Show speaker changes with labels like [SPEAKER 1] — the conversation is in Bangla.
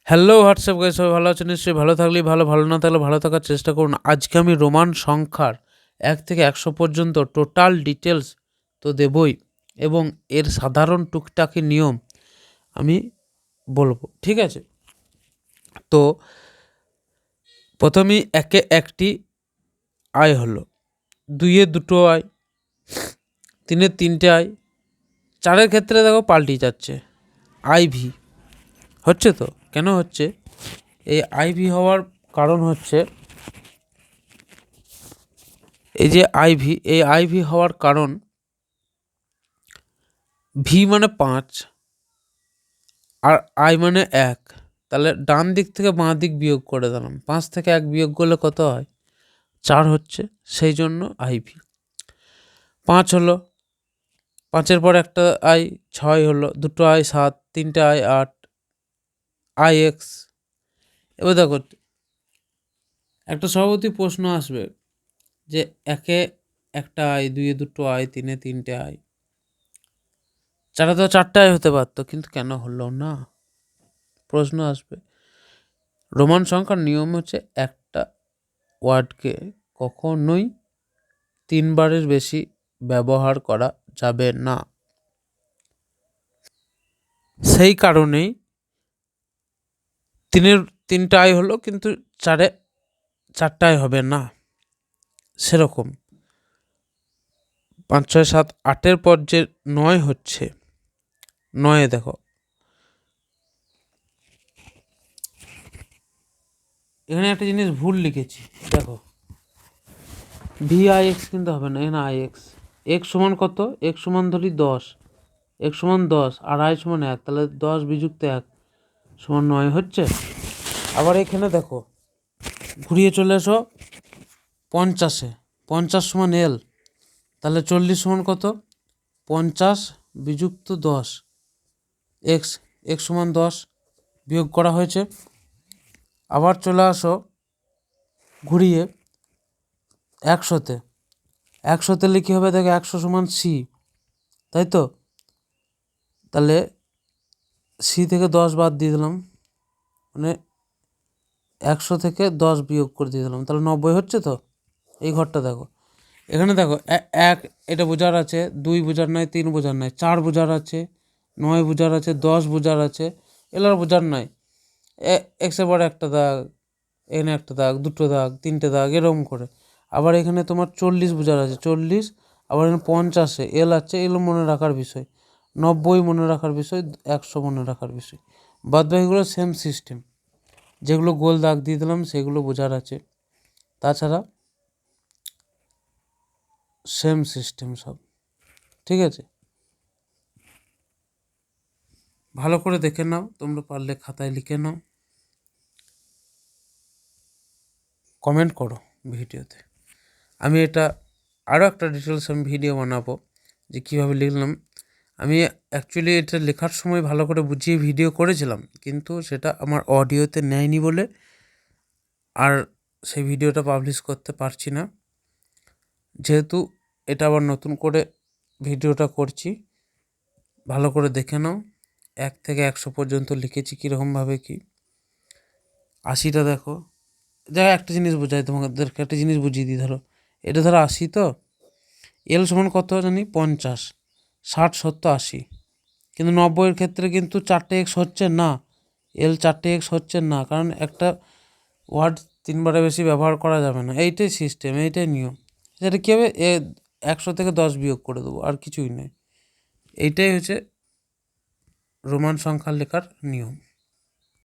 [SPEAKER 1] হ্যালো হোয়াটসঅ্যাপ গাইস, সবাই ভালো আছেন নিশ্চয়ই। ভালো থাকলেই ভালো, ভালো না থাকলে ভালো থাকার চেষ্টা করুন। আজকে আমি রোমান সংখ্যার 1 থেকে 100 পর্যন্ত টোটাল ডিটেলস তো দেবই, এবং এর সাধারণ টুকটাকি নিয়ম আমি বলবো, ঠিক আছে? তো প্রথমেই একে একটি আয় হলো, 2-এ দুটো আয়, 3-এ তিনটে আয়, 4-এর ক্ষেত্রে দেখো পাল্টে যাচ্ছে। আইভি হচ্ছে, তো কেন হচ্ছে? এই আইভি হওয়ার কারণ হচ্ছে, এই যে আইভি, এই আইভি হওয়ার কারণ, ভি মানে 5 আর আই মানে 1, তাহলে ডান দিক থেকে বাঁ দিক বিয়োগ করে দিলাম। 5 থেকে 1 বিয়োগ করলে কত হয়? 4 হচ্ছে, সেই জন্য আইভি। 5 হলো, 5-এর পর একটা আই 6 হলো, দুটো আই 7, তিনটে আই 8, আই এক্স। এবার দেখো, একটা স্বভাবতই প্রশ্ন আসবে যে একে একটা আই, 2-এ দুটো আই, 3-এ তিনটে আই, 4-এ তো 4টে আই হতে পারতো, কিন্তু কেন হলো না? প্রশ্ন আসবে। রোমান সংখ্যার নিয়ম হচ্ছে, একটা ওয়ার্ডকে কখনোই 3 বারের বেশি ব্যবহার করা যাবে না। সেই কারণেই 3-এর 3টা আই হলো, কিন্তু 4-এ 4টা আই হবে না। সেরকম 5, 6, 7, 8-এর পর যে 9 হচ্ছে, 9-এ দেখো, এখানে একটা জিনিস ভুল লিখেছি। দেখো, ভি আই এক্স কিন্তু হবে না, এখানে আই এক্স। এক্স সমান কত? এক্স সমান ধরি 10, এক্স সমান 10 আর আই সমান 1, তাহলে 10 বিযুক্ত 1 সমান 9 হচ্ছে। আবার এখানে দেখো, ঘুরিয়ে চলে এসো 50-এ, 50 সমান এল, তাহলে 40 সমান কত? 50 বিযুক্ত 10 এক্স, এক্স সমান 10 বিয়োগ করা হয়েছে। আবার চলে আসো ঘুরিয়ে 100-তে, 100-তে লিখি হবে, দেখো 100 সমান সি, তাই তো? তাহলে সি থেকে 10 বাদ দিয়ে দিলাম, মানে 100 থেকে 10 বিয়োগ করে দিয়ে দিলাম, তাহলে 90 হচ্ছে। তো এই ঘরটা দেখো, এখানে দেখো 1 এটা বোঝার আছে, 2 বোঝার নাই, 3 বোঝার নাই, 4 বোঝার আছে, 9 বোঝার আছে, 10 বোঝার আছে, এলার বোঝার নাই। এক্সের পরে একটা দাগ, এখানে একটা দাগ, দুটো দাগ, তিনটে দাগ, এরকম করে। আবার এখানে তোমার 40 বোঝার আছে, 40, আবার এখানে 50-এ এল আছে, এল মনে রাখার বিষয়, 90 মনে রাখার বিষয়, 100 মনে রাখার বিষয়। বাদ বাকিগুলো সেম সিস্টেম, যেগুলো গোল দাগ দিয়ে দিলাম সেগুলো বোঝার আছে, তাছাড়া সেম সিস্টেম সব, ঠিক আছে? ভালো করে দেখে নাও, তোমরা পারলে খাতায় লিখে নাও, কমেন্ট করো ভিডিওতে। আমি এটা আরও একটা ডিটেলস আমি ভিডিও বানাবো, যে কীভাবে লিখলাম। আমি অ্যাকচুয়ালি এটা লেখার সময় ভালো করে বুঝিয়ে ভিডিও করেছিলাম, কিন্তু সেটা আমার অডিওতে নেয়নি বলে আর সেই ভিডিওটা পাবলিশ করতে পারছি না। যেহেতু এটা আবার নতুন করে ভিডিওটা করছি, ভালো করে দেখে নাও। 1 থেকে 100 পর্যন্ত লিখেছি কীরকমভাবে কি। 80টা দেখো, যা একটা জিনিস বোঝাই তোমাদেরকে, একটা জিনিস বুঝিয়ে দিই। ধরো এটা ধরো 80, তো এল সমান কত জানি 50, 60, 70, 80, কিন্তু 90-এর ক্ষেত্রে কিন্তু 4টে এক্স হচ্ছে না, এল 4টে এক্স হচ্ছে না, কারণ একটা ওয়ার্ড 3 বারের বেশি ব্যবহার করা যাবে না। এইটাই সিস্টেম, এইটাই নিয়ম। সেটা কী হবে? 100 থেকে 10 বিয়োগ করে দেবো, আর কিছুই নয়। এইটাই হচ্ছে রোমান সংখ্যা লেখার নিয়ম।